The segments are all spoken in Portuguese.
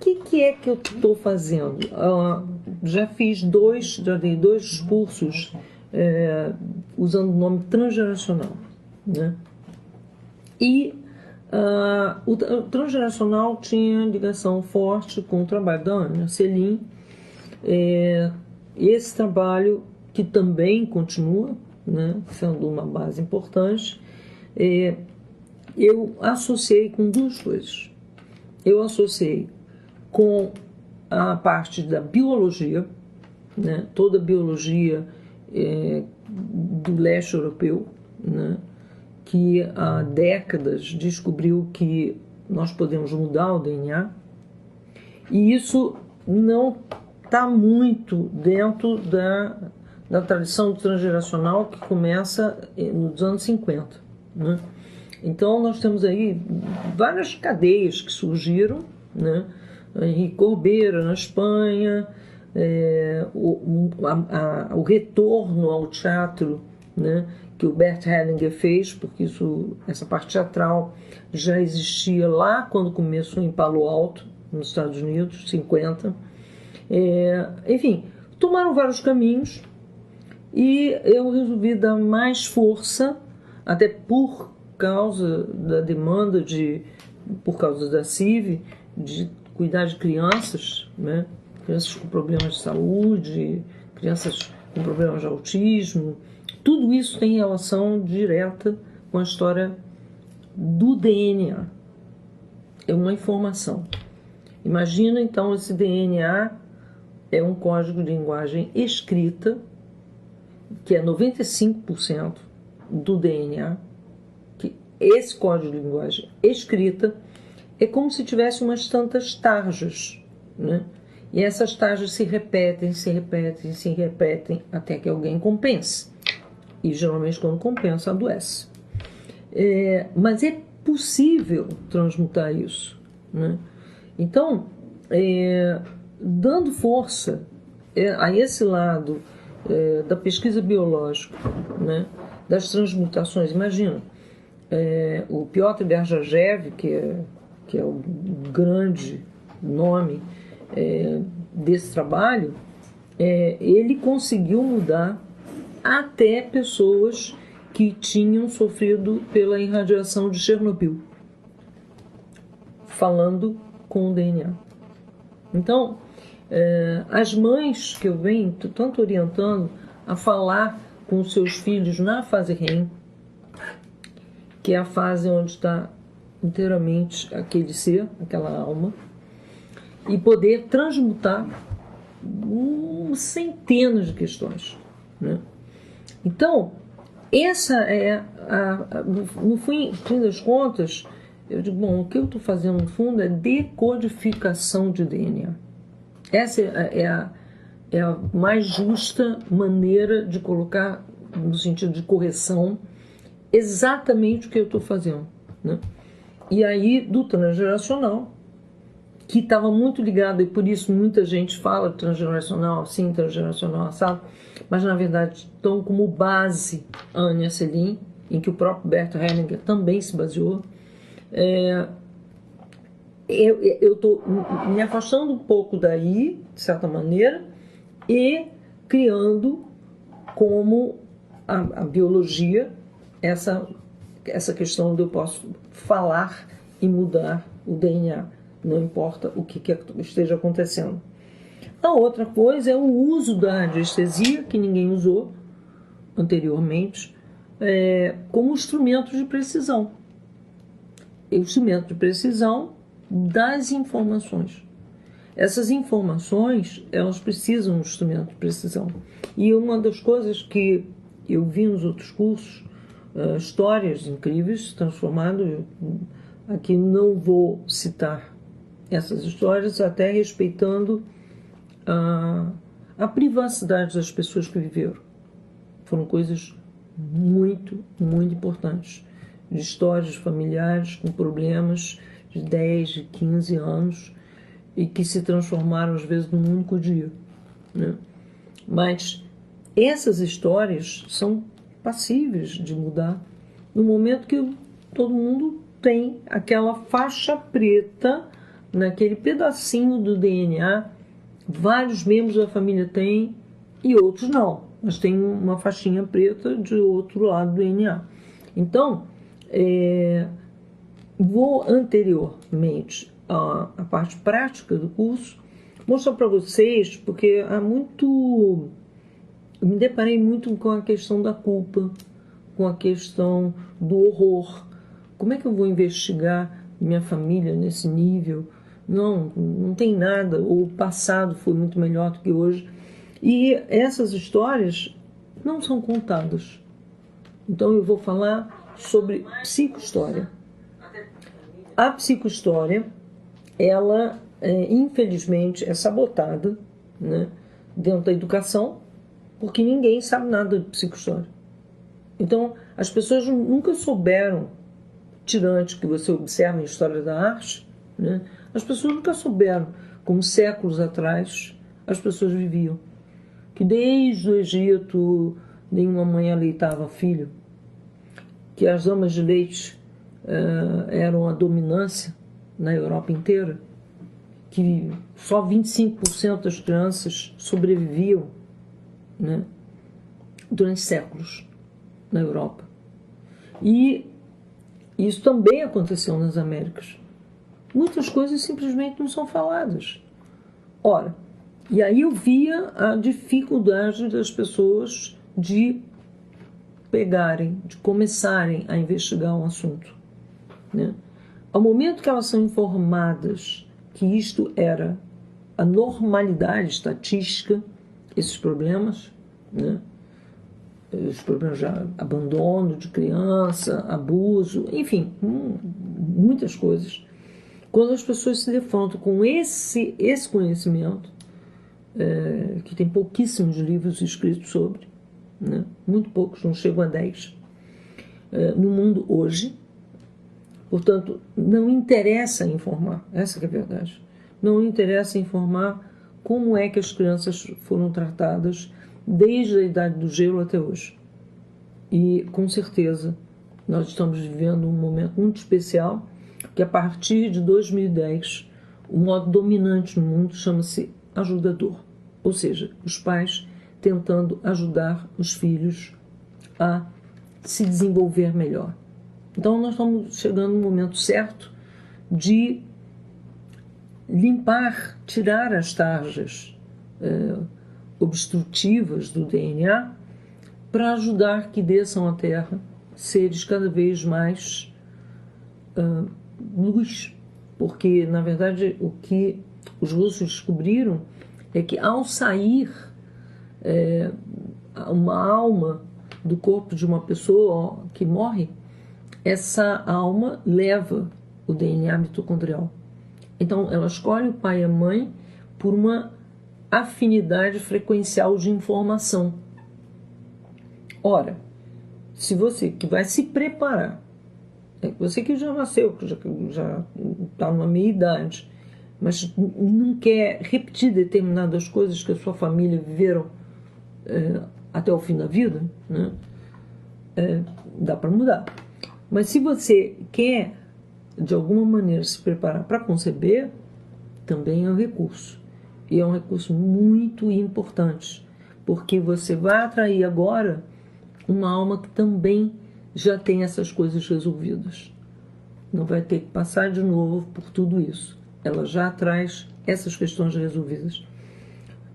que é que eu estou fazendo? Já dei dois cursos usando o nome transgeracional, né? E o transgeracional tinha ligação forte com o trabalho da Anja Selim. Esse trabalho, que também continua, né, sendo uma base importante, eu associei com duas coisas. Eu associei com a parte da biologia, né, toda a biologia do leste europeu, né, que há décadas descobriu que nós podemos mudar o DNA, e isso não está muito dentro da tradição transgeracional que começa nos anos 50, né? Então nós temos aí várias cadeias que surgiram, né? Henrique Corbera na Espanha, o retorno ao teatro, né, que o Bert Hellinger fez, porque essa parte teatral já existia lá quando começou em Palo Alto, nos Estados Unidos, 50. Enfim, tomaram vários caminhos e eu resolvi dar mais força, até por causa da demanda por causa da CIV, de cuidar de crianças, né? Crianças com problemas de saúde, crianças com problemas de autismo. Tudo isso tem relação direta com a história do DNA. É uma informação. Imagina então, esse DNA é um código de linguagem escrita, que é 95% do DNA, que esse código de linguagem escrita é como se tivesse umas tantas tarjas, né? E essas tarjas se repetem, se repetem, se repetem, até que alguém compense. E geralmente quando compensa, adoece. Mas é possível transmutar isso, né? Então, dando força a esse lado da pesquisa biológica, né, das transmutações, imagina, o Piotr Berjajev, que é o grande nome desse trabalho, ele conseguiu mudar até pessoas que tinham sofrido pela irradiação de Chernobyl, falando com o DNA. Então, as mães que eu venho tanto orientando a falar com os seus filhos na fase REM, que é a fase onde está inteiramente aquele ser, aquela alma, e poder transmutar centenas de questões, né? Então, essa no fim das contas, eu digo, bom, o que eu estou fazendo no fundo é decodificação de DNA. Essa é a mais justa maneira de colocar, no sentido de correção, exatamente o que eu estou fazendo, né? E aí, do transgeracional, que estava muito ligado, e por isso muita gente fala transgeracional assim, transgeracional assado, mas na verdade estão como base a Anja Selim, em que o próprio Bert Hellinger também se baseou. Eu estou me afastando um pouco daí, de certa maneira, e criando como a biologia essa questão onde eu posso falar e mudar o DNA, não importa o que esteja acontecendo. A outra coisa é o uso da radiestesia, que ninguém usou anteriormente, como instrumento de precisão. O instrumento de precisão das informações. Essas informações, elas precisam de um instrumento de precisão. E uma das coisas que eu vi nos outros cursos, histórias incríveis, transformado, aqui não vou citar essas histórias, até respeitando a privacidade das pessoas que viveram. Foram coisas muito, muito importantes. De histórias familiares com problemas de 10, de 15 anos e que se transformaram, às vezes, num único dia, né? Mas essas histórias são passíveis de mudar no momento que todo mundo tem aquela faixa preta naquele pedacinho do DNA, vários membros da família têm e outros não, mas tem uma faixinha preta de outro lado do DNA. Então, vou anteriormente à parte prática do curso mostrar para vocês, porque eu me deparei muito com a questão da culpa, com a questão do horror. Como é que eu vou investigar minha família nesse nível? Não tem nada, o passado foi muito melhor do que hoje. E essas histórias não são contadas. Então eu vou falar sobre psicohistória. A psicohistória, ela infelizmente é sabotada, né, dentro da educação, porque ninguém sabe nada de psicohistória. Então as pessoas nunca souberam, tirante que você observa em história da arte, né, as pessoas nunca souberam como séculos atrás as pessoas viviam. Que desde o Egito nenhuma mãe aleitava filho, que as amas de leite eram a dominância na Europa inteira, que só 25% das crianças sobreviviam, né, durante séculos na Europa. E isso também aconteceu nas Américas. Muitas coisas simplesmente não são faladas. Ora, e aí eu via a dificuldade das pessoas de pegarem, de começarem a investigar um assunto, né? Ao momento que elas são informadas que isto era a normalidade estatística, esses problemas, né? Os problemas de abandono de criança, abuso, enfim, muitas coisas. Quando as pessoas se defrontam com esse conhecimento, que tem pouquíssimos livros escritos sobre, né? Muito poucos, não chegam a 10, no mundo hoje. Portanto, não interessa informar, essa que é a verdade. Não interessa informar como é que as crianças foram tratadas desde a idade do gelo até hoje. E, com certeza, nós estamos vivendo um momento muito especial, que a partir de 2010, o modo dominante no mundo chama-se ajudador. Ou seja, os pais tentando ajudar os filhos a se desenvolver melhor. Então, nós estamos chegando no momento certo de limpar, tirar as tarjas obstrutivas do DNA para ajudar que desçam à Terra seres cada vez mais luz. Porque, na verdade, o que os russos descobriram é que ao sair uma alma do corpo de uma pessoa que morre, essa alma leva o DNA mitocondrial. Então, ela escolhe o pai e a mãe por uma afinidade frequencial de informação. Ora, se você que vai se preparar, você que já nasceu, que já está numa meia-idade, mas não quer repetir determinadas coisas que a sua família viveram até o fim da vida, né? Dá para mudar. Mas se você quer, de alguma maneira, se preparar para conceber, também é um recurso. E é um recurso muito importante, porque você vai atrair agora uma alma que também já tem essas coisas resolvidas. Não vai ter que passar de novo por tudo isso. Ela já traz essas questões resolvidas.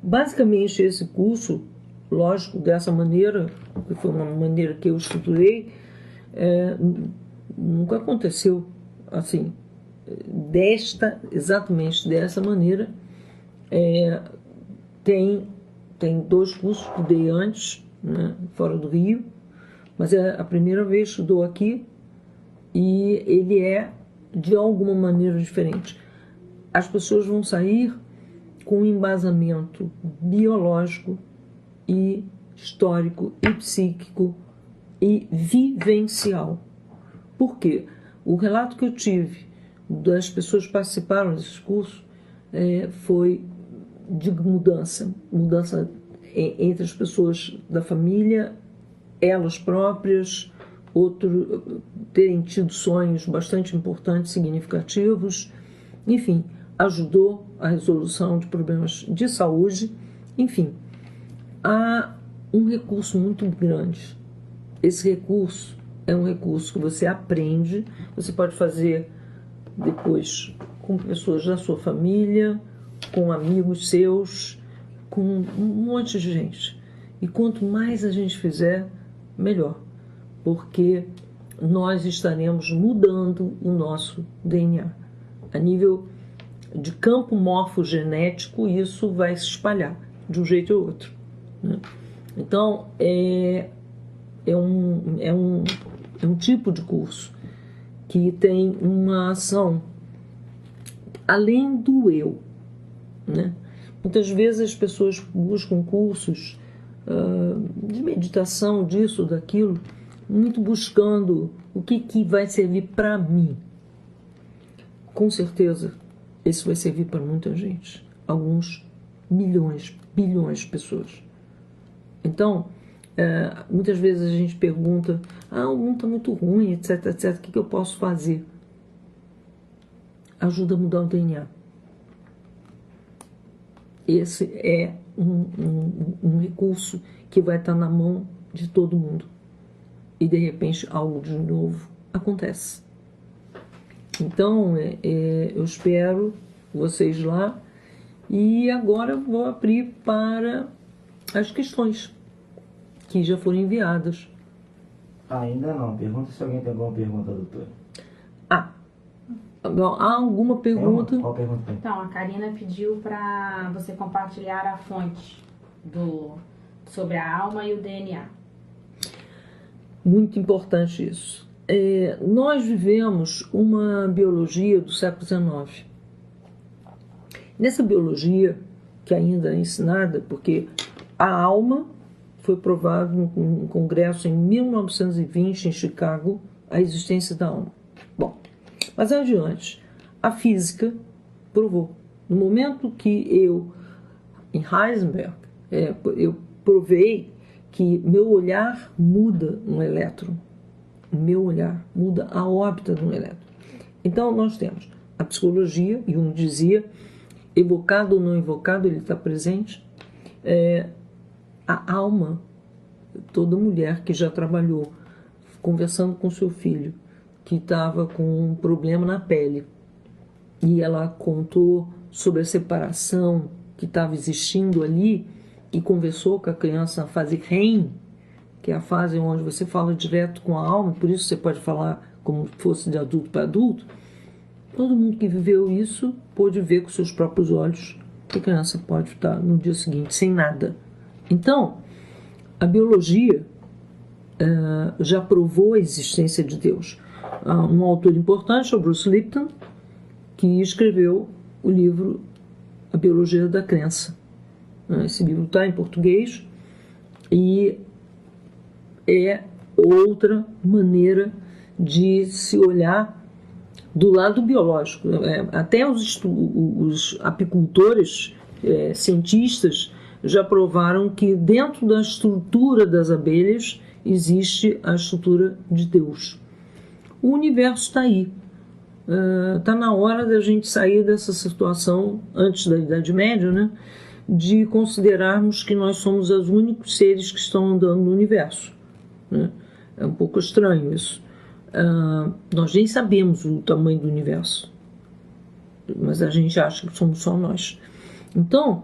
Basicamente, esse curso, lógico, dessa maneira, que foi uma maneira que eu estruturei, nunca aconteceu assim, exatamente dessa maneira. Tem 2 cursos que dei antes, né, fora do Rio, mas é a primeira vez que dou aqui e ele é de alguma maneira diferente. As pessoas vão sair com um embasamento biológico e histórico e psíquico e vivencial. Por quê? O relato que eu tive das pessoas que participaram desse curso foi de mudança entre as pessoas da família, elas próprias, terem tido sonhos bastante importantes, significativos, enfim, ajudou a resolução de problemas de saúde. Enfim, há um recurso muito grande. Esse recurso é um recurso que você aprende, você pode fazer depois com pessoas da sua família, com amigos seus, com um monte de gente. E quanto mais a gente fizer, melhor, porque nós estaremos mudando o nosso DNA. A nível de campo morfogenético, isso vai se espalhar de um jeito ou outro, né? Então, é um tipo de curso que tem uma ação além do eu, né? Muitas vezes as pessoas buscam cursos de meditação, disso, daquilo, muito buscando o que vai servir para mim. Com certeza, isso vai servir para muita gente. Alguns milhões, bilhões de pessoas. Então, muitas vezes a gente pergunta, o mundo está muito ruim, etc, etc, o que eu posso fazer? Ajuda a mudar o DNA. Esse é um recurso que vai estar na mão de todo mundo. E, de repente, algo de novo acontece. Então, eu espero vocês lá. E agora eu vou abrir para as questões que já foram enviadas. Ainda não. Pergunta se alguém tem alguma pergunta, doutora. Há alguma pergunta? Qual pergunta tem? Então, a Karina pediu para você compartilhar a fonte sobre a alma e o DNA. Muito importante isso. Nós vivemos uma biologia do século XIX. Nessa biologia, que ainda é ensinada, porque a alma foi provado num congresso em 1920 em Chicago, a existência da alma. Bom, mas adiante, a física provou. No momento que em Heisenberg, eu provei que meu olhar muda um elétron. Meu olhar muda a órbita de um elétron. Então, nós temos a psicologia, Jung dizia, evocado ou não evocado, ele está presente. A alma, toda mulher que já trabalhou, conversando com seu filho, que estava com um problema na pele, e ela contou sobre a separação que estava existindo ali, e conversou com a criança na fase REM, que é a fase onde você fala direto com a alma, por isso você pode falar como se fosse de adulto para adulto. Todo mundo que viveu isso pôde ver com seus próprios olhos que a criança pode estar no dia seguinte sem nada. Então, a biologia já provou a existência de Deus. Um autor importante é o Bruce Lipton, que escreveu o livro A Biologia da Crença. Esse livro está em português e é outra maneira de se olhar do lado biológico. Até os apicultores, cientistas, já provaram que dentro da estrutura das abelhas existe a estrutura de Deus. O universo está aí. Está na hora da gente sair dessa situação, antes da Idade Média, né, de considerarmos que nós somos os únicos seres que estão andando no universo, né? É um pouco estranho isso. Nós nem sabemos o tamanho do universo, mas a gente acha que somos só nós. Então,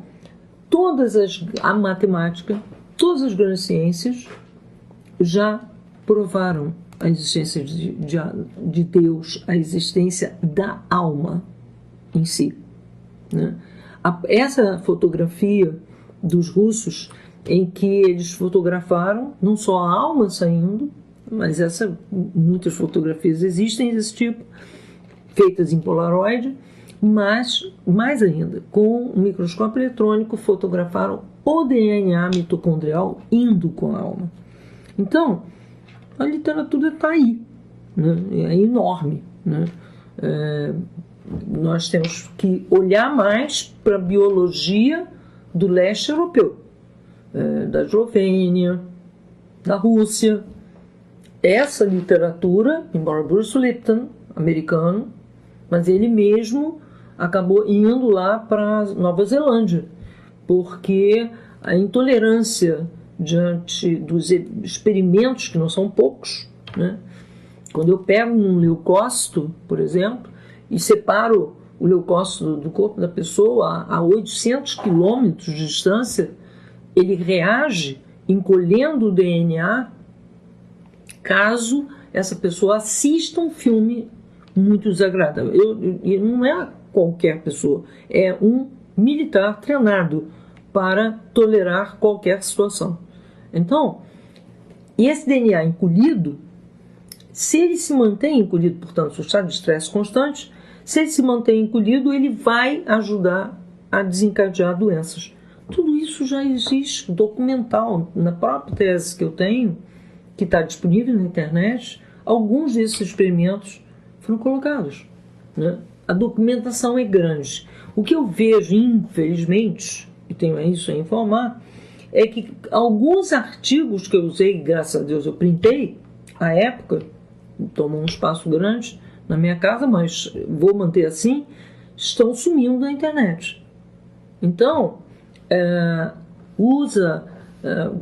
a matemática, todas as grandes ciências já provaram a existência de Deus, a existência da alma em si, né? Essa fotografia dos russos, em que eles fotografaram não só a alma saindo, mas muitas fotografias existem desse tipo, feitas em Polaroid, mas, mais ainda, com um microscópio eletrônico, fotografaram o DNA mitocondrial indo com a alma. Então, a literatura está aí, né? É enorme, né? Nós temos que olhar mais para a biologia do leste europeu, da Eslovênia, da Rússia. Essa literatura, embora Bruce Lipton, americano, mas ele mesmo acabou indo lá para Nova Zelândia, porque a intolerância diante dos experimentos, que não são poucos, né? Quando eu pego um leucócito, por exemplo, e separo o leucócito do corpo da pessoa a 800 quilômetros de distância, ele reage encolhendo o DNA caso essa pessoa assista um filme muito desagradável. E não é qualquer pessoa, é um militar treinado para tolerar qualquer situação. Então, esse DNA encolhido, se ele se mantém encolhido, portanto, o estado de estresse constante, se ele se mantém encolhido, ele vai ajudar a desencadear doenças. Tudo isso já existe documental. Na própria tese que eu tenho, que está disponível na internet, alguns desses experimentos foram colocados, né? A documentação é grande. O que eu vejo, infelizmente, e tenho isso a informar, é que alguns artigos que eu usei, graças a Deus eu printei, à época, tomam um espaço grande na minha casa, mas vou manter assim, estão sumindo da internet. Então,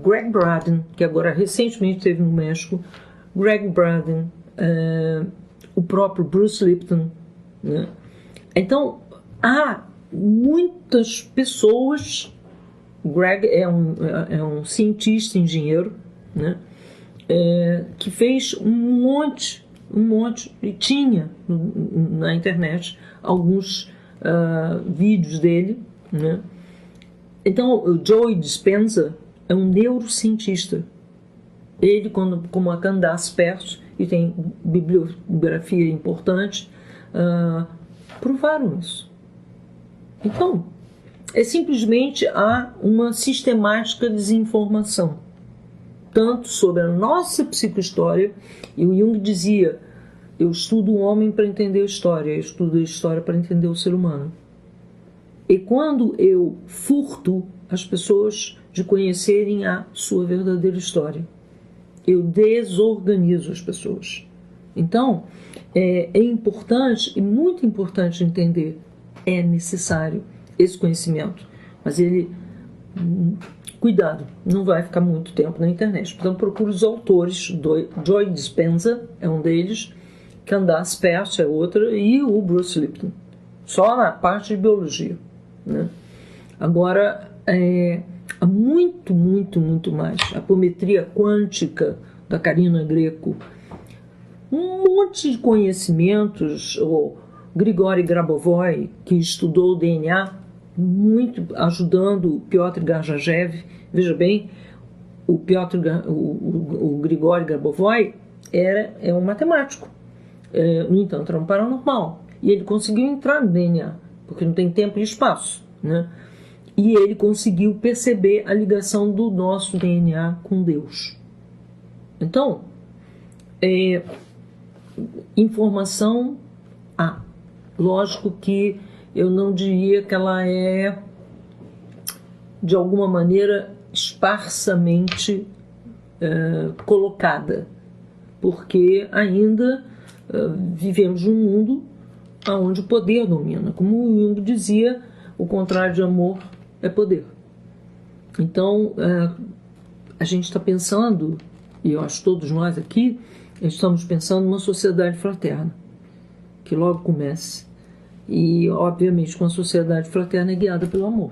Greg Braden, que agora recentemente esteve no México, Greg Braden, o próprio Bruce Lipton, né? Então, há muitas pessoas. Greg é um cientista, engenheiro, né? Que fez um monte, e tinha na internet alguns vídeos dele, né? Então, o Joe Dispenza é um neurocientista. Ele, como a Candace Pert, e tem bibliografia importante, provaram isso. Então, simplesmente há uma sistemática desinformação, tanto sobre a nossa psicohistória, e o Jung dizia, eu estudo o homem para entender a história, eu estudo a história para entender o ser humano. E quando eu furto as pessoas de conhecerem a sua verdadeira história, eu desorganizo as pessoas. Então, é importante, e muito importante entender, é necessário esse conhecimento, mas cuidado, não vai ficar muito tempo na internet. Então, procure os autores. Joe Dispenza é um deles, Candace Pert é outra, e o Bruce Lipton, só na parte de biologia, né? Agora, há muito mais. A apometria quântica da Karina Greco, um monte de conhecimentos. O Grigori Grabovoi, que estudou o DNA, muito ajudando o Piotr Garjajev. Veja bem, o Grigori Grabovoi é um matemático, no entanto era um paranormal, e ele conseguiu entrar no DNA, porque não tem tempo e espaço, né? E ele conseguiu perceber a ligação do nosso DNA com Deus. Então, informação lógico que eu não diria que ela é, de alguma maneira, esparsamente colocada, porque ainda vivemos num mundo onde o poder domina. Como o Jung dizia, o contrário de amor é poder. Então, a gente está pensando, e eu acho que todos nós aqui, estamos pensando numa sociedade fraterna, que logo comece. E, obviamente, uma sociedade fraterna é guiada pelo amor.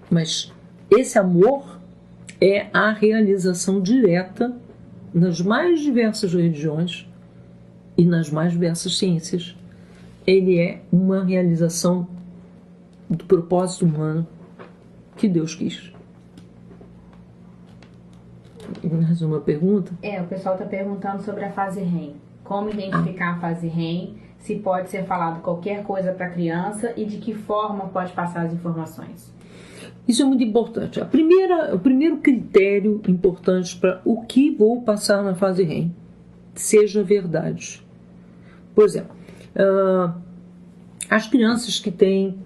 Mas esse amor é a realização direta nas mais diversas religiões e nas mais diversas ciências. Ele é uma realização do propósito humano que Deus quis. Mais uma pergunta? O pessoal está perguntando sobre a fase REM. Como identificar a fase REM, se pode ser falado qualquer coisa para a criança e de que forma pode passar as informações. Isso é muito importante. O primeiro critério importante para o que vou passar na fase REM, seja verdade. Por exemplo, as crianças que têm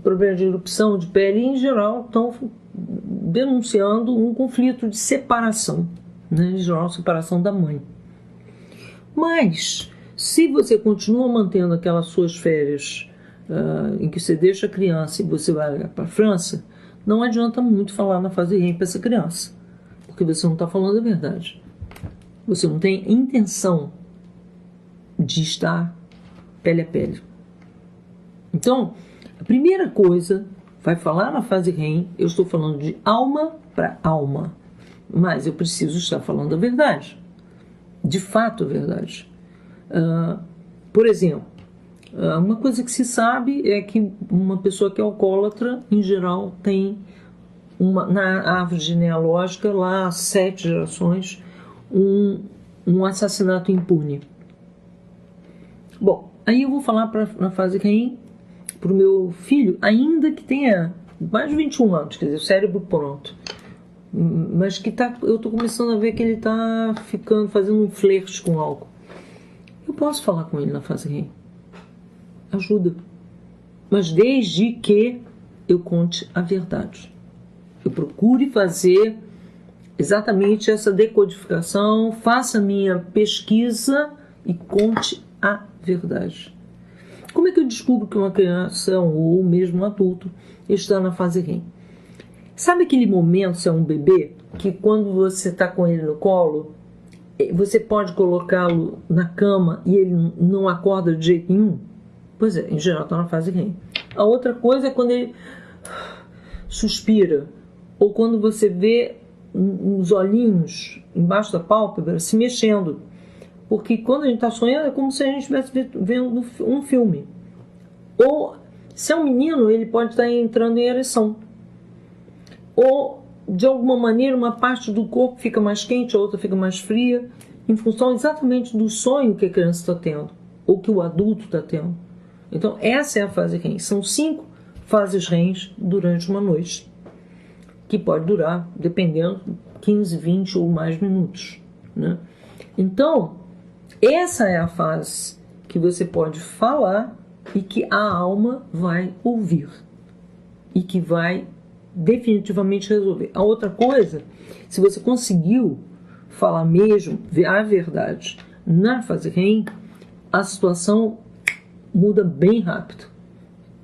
problema de erupção de pele, em geral, estão denunciando um conflito de separação, né? Em geral, separação da mãe. Mas, se você continua mantendo aquelas suas férias em que você deixa a criança e você vai para a França, não adianta muito falar na fase REM para essa criança, porque você não está falando a verdade. Você não tem intenção de estar pele a pele. Então, a primeira coisa, vai falar na fase REM, eu estou falando de alma para alma, mas eu preciso estar falando a verdade, de fato a verdade. Por exemplo, uma coisa que se sabe é que uma pessoa que é alcoólatra, em geral, tem na árvore genealógica, lá há 7 gerações, um assassinato impune. Bom, aí eu vou falar na fase REM para o meu filho, ainda que tenha mais de 21 anos, quer dizer, o cérebro pronto, mas que eu estou começando a ver que ele está fazendo um flerte com álcool. Eu posso falar com ele na fase REM. Ajuda. Mas desde que eu conte a verdade. Eu procure fazer exatamente essa decodificação, faça minha pesquisa e conte a verdade. Como é que eu descubro que uma criança ou mesmo um adulto está na fase REM? Sabe aquele momento, se é um bebê, que quando você está com ele no colo, você pode colocá-lo na cama e ele não acorda de jeito nenhum? Pois é, em geral está na fase REM. A outra coisa é quando ele suspira, ou quando você vê os olhinhos embaixo da pálpebra se mexendo. Porque quando a gente está sonhando é como se a gente estivesse vendo um filme. Ou, se é um menino, ele pode estar entrando em ereção. Ou, de alguma maneira, uma parte do corpo fica mais quente, a outra fica mais fria, em função exatamente do sonho que a criança está tendo, ou que o adulto está tendo. Então, essa é a fase REM. São 5 fases REM durante uma noite, que pode durar, dependendo, 15, 20 ou mais minutos, né? Então, essa é a fase que você pode falar e que a alma vai ouvir e que vai definitivamente resolver. A outra coisa, se você conseguiu falar mesmo a verdade na fase REM, a situação muda bem rápido.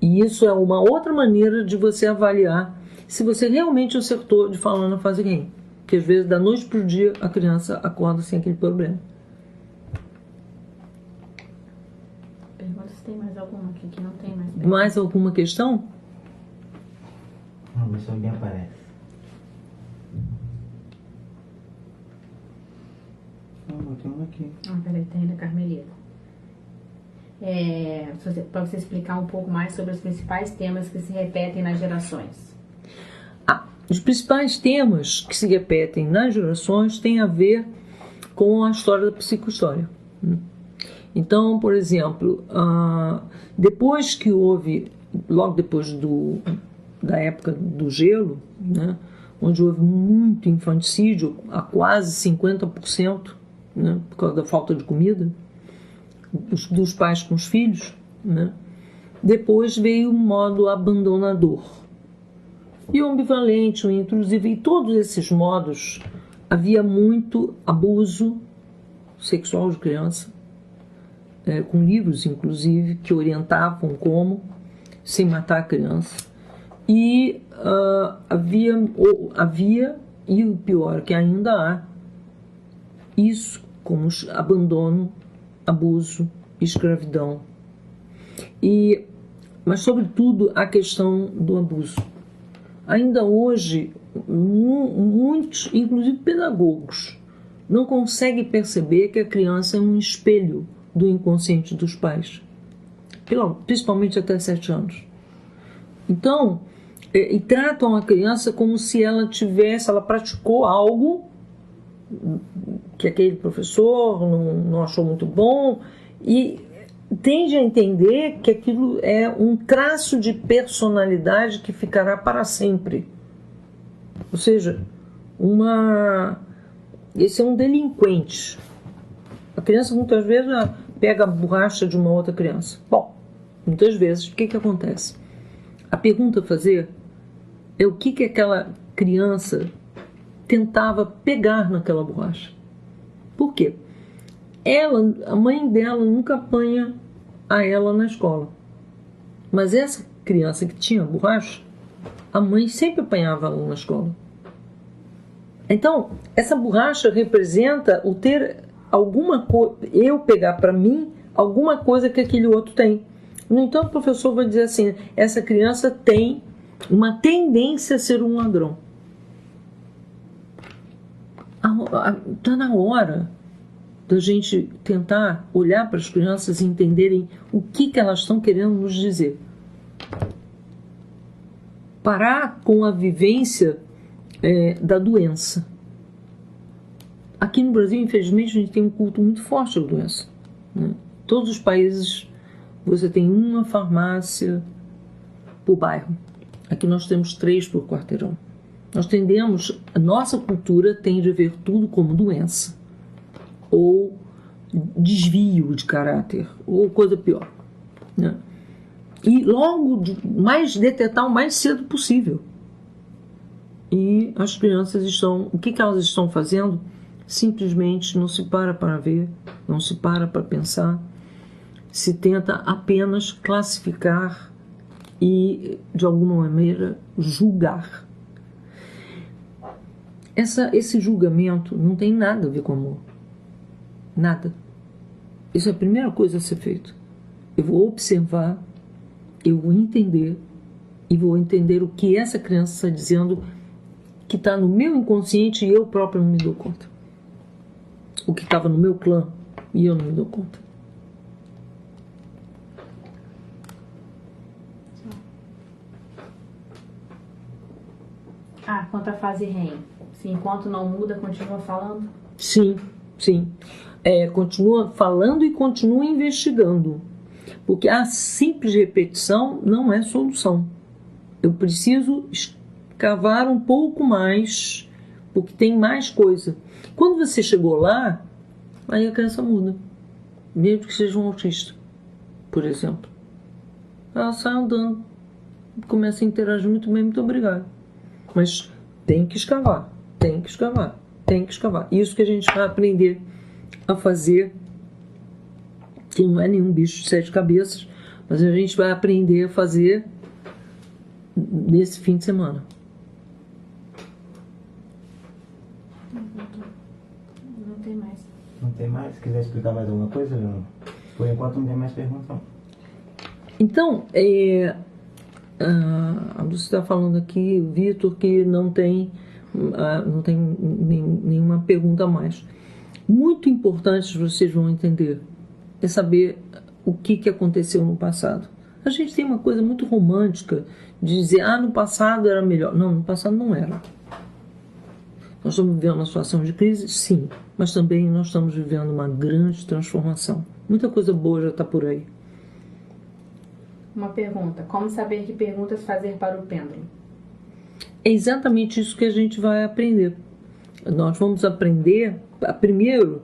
E isso é uma outra maneira de você avaliar se você realmente acertou de falar na fase REM. Porque às vezes, da noite para o dia, a criança acorda sem aquele problema. Pergunta se tem mais alguma aqui, que não tem mais pergunta. Mais alguma questão? Vamos ver se alguém aparece. Não, tem uma aqui. Peraí, tem da Carmelita. Para você explicar um pouco mais sobre os principais temas que se repetem nas gerações. Os principais temas que se repetem nas gerações têm a ver com a história da psicohistória. Então, por exemplo, depois que houve, logo depois da época do gelo, né, onde houve muito infanticídio, a quase 50%, né, por causa da falta de comida, dos pais com os filhos, né, depois veio o modo abandonador. E o ambivalente, o intrusivo, e todos esses modos, havia muito abuso sexual de criança, com livros, inclusive, que orientavam como, sem matar a criança. E havia, e o pior que ainda há, isso como abandono, abuso, escravidão. Mas, sobretudo, a questão do abuso. Ainda hoje, muitos, inclusive pedagogos, não conseguem perceber que a criança é um espelho do inconsciente dos pais, principalmente até 7 anos. Então, e tratam a criança como se ela praticou algo que aquele professor não achou muito bom, e tende a entender que aquilo é um traço de personalidade que ficará para sempre. Ou seja, esse é um delinquente. A criança muitas vezes pega a borracha de uma outra criança. Bom, muitas vezes, o que acontece? A pergunta a fazer é o que aquela criança tentava pegar naquela borracha. Por quê? A mãe dela nunca apanha a ela na escola. Mas essa criança que tinha borracha, a mãe sempre apanhava ela na escola. Então, essa borracha representa o ter alguma coisa, eu pegar para mim alguma coisa que aquele outro tem. No entanto, o professor vai dizer assim, essa criança tem uma tendência a ser um ladrão. Está na hora da gente tentar olhar para as crianças e entenderem o que elas estão querendo nos dizer. Parar com a vivência da doença. Aqui no Brasil, infelizmente, a gente tem um culto muito forte à doença, né? Todos os países você tem uma farmácia por bairro. Aqui nós temos 3 por quarteirão. Nós tendemos, a nossa cultura tende a ver tudo como doença, ou desvio de caráter, ou coisa pior, né? E logo detectar o mais cedo possível. E as crianças o que elas estão fazendo? Simplesmente não se para ver, não se para pensar, se tenta apenas classificar e, de alguma maneira, julgar. Esse julgamento não tem nada a ver com amor. Nada. Isso é a primeira coisa a ser feito. Eu vou observar, eu vou entender, e vou entender o que essa criança está dizendo, que está no meu inconsciente e eu próprio não me dou conta. O que estava no meu clã e eu não me dou conta. Quanto à fase REM, se enquanto não muda, continua falando? Sim. Continua falando e continua investigando. Porque a simples repetição não é solução. Eu preciso escavar um pouco mais, porque tem mais coisa. Quando você chegou lá, aí a criança muda. Mesmo que seja um autista, por exemplo. Ela sai andando, começa a interagir muito bem, muito obrigado. Mas tem que escavar. Isso que a gente vai aprender a fazer, que não é nenhum bicho de 7 cabeças, mas a gente vai aprender a fazer nesse fim de semana. Não tem mais? Se quiser explicar mais alguma coisa, Leonor? Por enquanto não tem mais perguntas. Então, a Lúcia está falando aqui, o Vitor, que não tem nenhuma pergunta a mais. Muito importante, vocês vão entender, é saber o que aconteceu no passado. A gente tem uma coisa muito romântica de dizer, no passado era melhor. Não, no passado não era. Nós estamos vivendo uma situação de crise, sim, mas também nós estamos vivendo uma grande transformação. Muita coisa boa já está por aí. Uma pergunta, como saber que perguntas fazer para o pêndulo? É exatamente isso que a gente vai aprender. Nós vamos aprender, primeiro,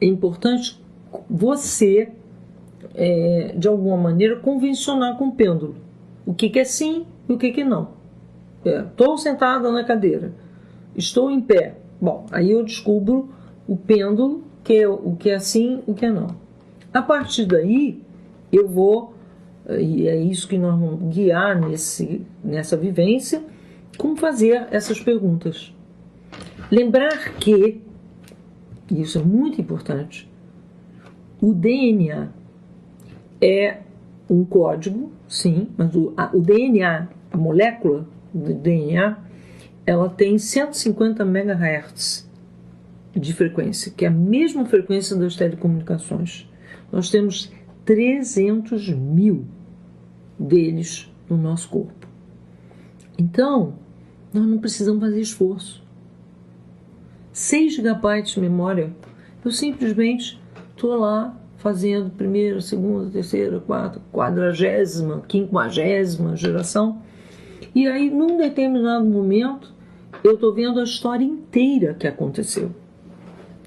é importante você, de alguma maneira, convencionar com o pêndulo. O que é sim e o que é não. Estou sentada na cadeira, estou em pé. Bom, aí eu descubro o pêndulo, o que é sim e o que é não. A partir daí, eu vou, e é isso que nós vamos guiar nessa vivência, como fazer essas perguntas. Lembrar que, e isso é muito importante, o DNA é um código, sim, mas o DNA, a molécula do DNA, ela tem 150 MHz de frequência, que é a mesma frequência das telecomunicações. Nós temos 300 mil deles no nosso corpo. Então, nós não precisamos fazer esforço. 6 GB de memória, eu simplesmente estou lá fazendo primeira, segunda, terceira, quarta, 40ª, 50ª geração. E aí, num determinado momento, eu estou vendo a história inteira que aconteceu.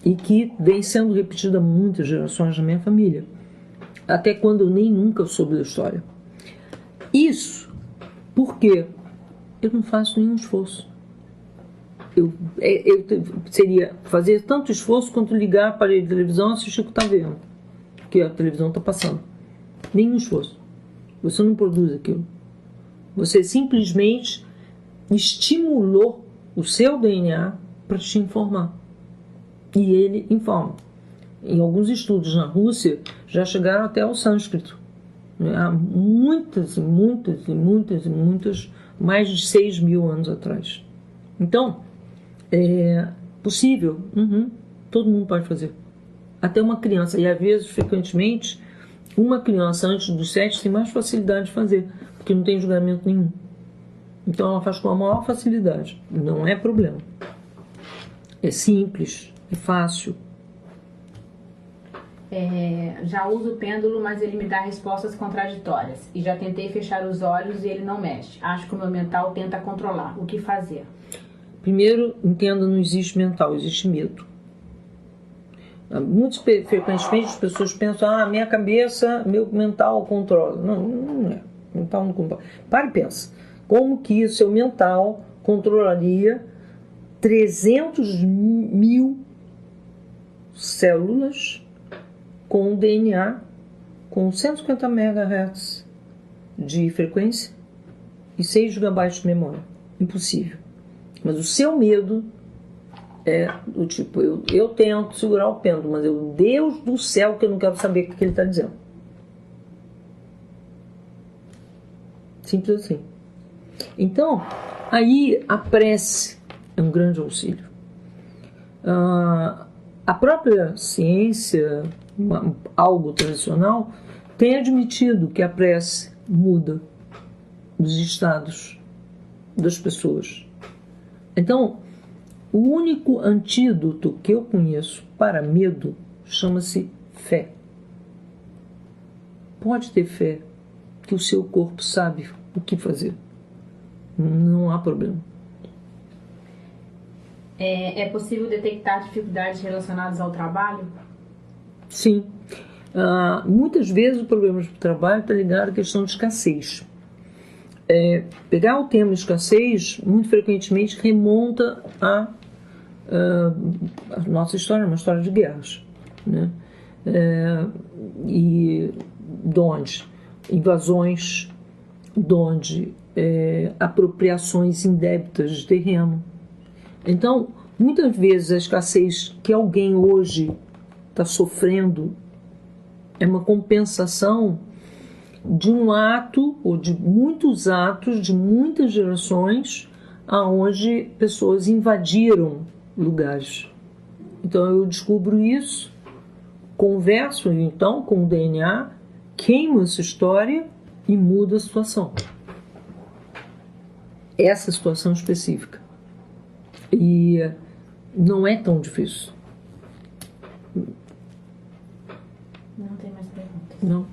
E que vem sendo repetida muitas gerações na minha família. Até quando eu nem nunca soube da história. Isso porque eu não faço nenhum esforço. Seria fazer tanto esforço quanto ligar para a televisão e assistir o que está vendo. Que a televisão está passando. Nenhum esforço. Você não produz aquilo. Você simplesmente estimulou o seu DNA para te informar. E ele informa. Em alguns estudos na Rússia, já chegaram até ao sânscrito. Há muitas, mais de 6.000 anos atrás. Então, é possível. Todo mundo pode fazer. Até uma criança. E às vezes, frequentemente, uma criança antes dos 7 tem mais facilidade de fazer, porque não tem julgamento nenhum. Então ela faz com a maior facilidade. Não é problema. É simples, é fácil. Já uso o pêndulo, mas ele me dá respostas contraditórias. E já tentei fechar os olhos e ele não mexe. Acho que o meu mental tenta controlar. O que fazer? Primeiro, entenda, não existe mental, existe medo. Muito frequentemente as pessoas pensam, minha cabeça, meu mental controla. Não é. Mental não controla. Para e pensa. Como que seu mental controlaria 300.000 células com um DNA com 150 MHz de frequência e 6 GB de memória? Impossível. Mas o seu medo é do tipo, eu tento segurar o pêndulo, mas Deus do céu, que eu não quero saber o que ele está dizendo. Simples assim. Então, aí a prece é um grande auxílio. A própria ciência, algo tradicional, tem admitido que a prece muda os estados das pessoas. Então, o único antídoto que eu conheço para medo chama-se fé. Pode ter fé que o seu corpo sabe o que fazer. Não há problema. É possível detectar dificuldades relacionadas ao trabalho? Sim. Muitas vezes o problema do trabalho está ligado à questão de escassez. Pegar o tema escassez, muito frequentemente remonta a nossa história, uma história de guerras, né? E de onde invasões, de onde apropriações indébitas de terreno. Então, muitas vezes a escassez que alguém hoje está sofrendo é uma compensação de um ato, ou de muitos atos, de muitas gerações, aonde pessoas invadiram lugares. Então eu descubro isso, converso então com o DNA, queimo essa história e mudo a situação. Essa situação específica. E não é tão difícil. Não tem mais perguntas. Não.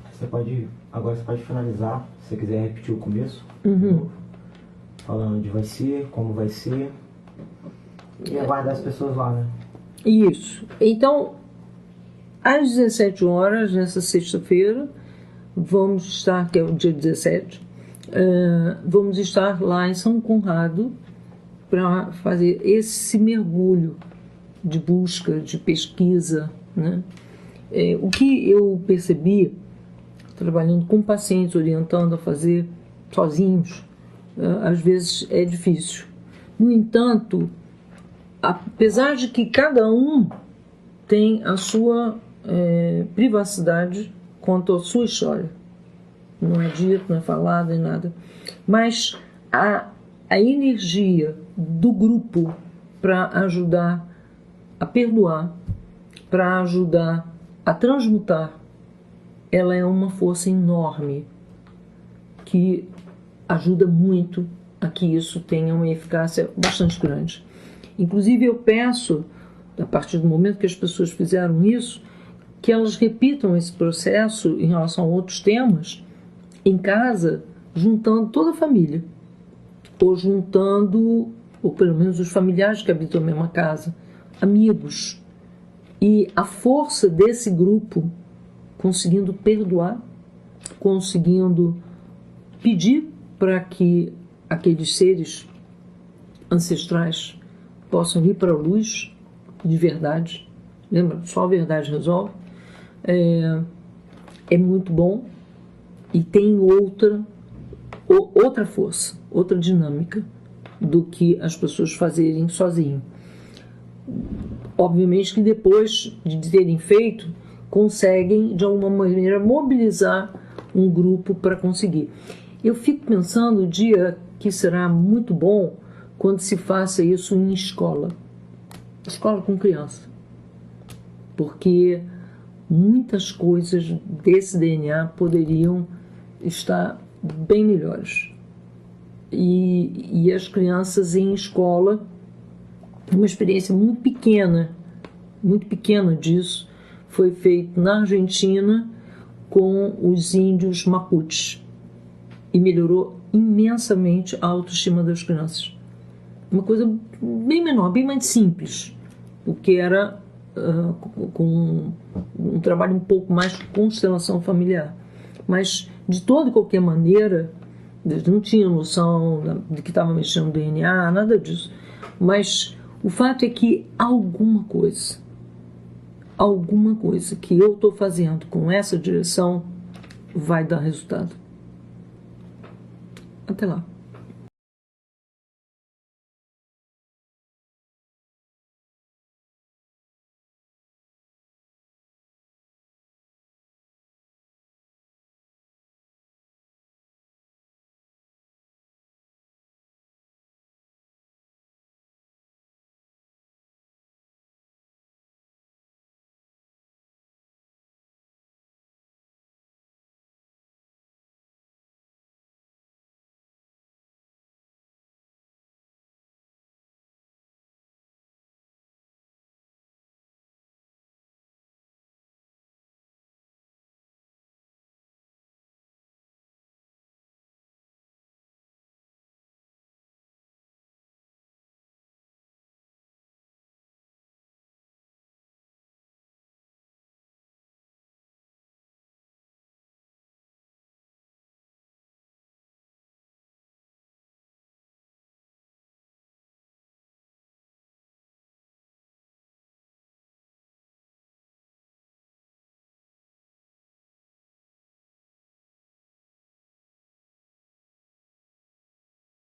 Agora você pode finalizar, se você quiser repetir o começo, falando de vai ser, como vai ser, e aguardar as pessoas lá, né? Isso. Então, às 17 horas, nessa sexta-feira, vamos estar, que é o dia 17, vamos estar lá em São Conrado para fazer esse mergulho de busca, de pesquisa, né? O que eu percebi, trabalhando com pacientes, orientando a fazer sozinhos, às vezes é difícil. No entanto, apesar de que cada um tem a sua privacidade quanto à sua história, não é dito, não é falado, nem nada, mas a energia do grupo para ajudar a perdoar, para ajudar a transmutar, ela é uma força enorme que ajuda muito a que isso tenha uma eficácia bastante grande. Inclusive eu peço, a partir do momento que as pessoas fizeram isso, que elas repitam esse processo em relação a outros temas em casa, juntando toda a família, ou juntando, ou pelo menos os familiares que habitam a mesma casa, amigos, e a força desse grupo conseguindo perdoar, conseguindo pedir para que aqueles seres ancestrais possam vir para a luz de verdade. Lembra? Só a verdade resolve. É muito bom. e tem outra força, outra dinâmica do que as pessoas fazerem sozinho. Obviamente que depois de terem feito, conseguem de alguma maneira mobilizar um grupo para conseguir. Eu fico pensando o dia que será muito bom quando se faça isso em escola com criança, porque muitas coisas desse DNA poderiam estar bem melhores. E as crianças em escola, uma experiência muito pequena disso, foi feito na Argentina com os índios Mapuches e melhorou imensamente a autoestima das crianças. Uma coisa bem menor, bem mais simples, porque era com um trabalho um pouco mais de constelação familiar. Mas, de toda e qualquer maneira, eles não tinham noção de que estava mexendo no DNA, nada disso. Mas o fato é que alguma coisa que eu estou fazendo com essa direção vai dar resultado. Até lá.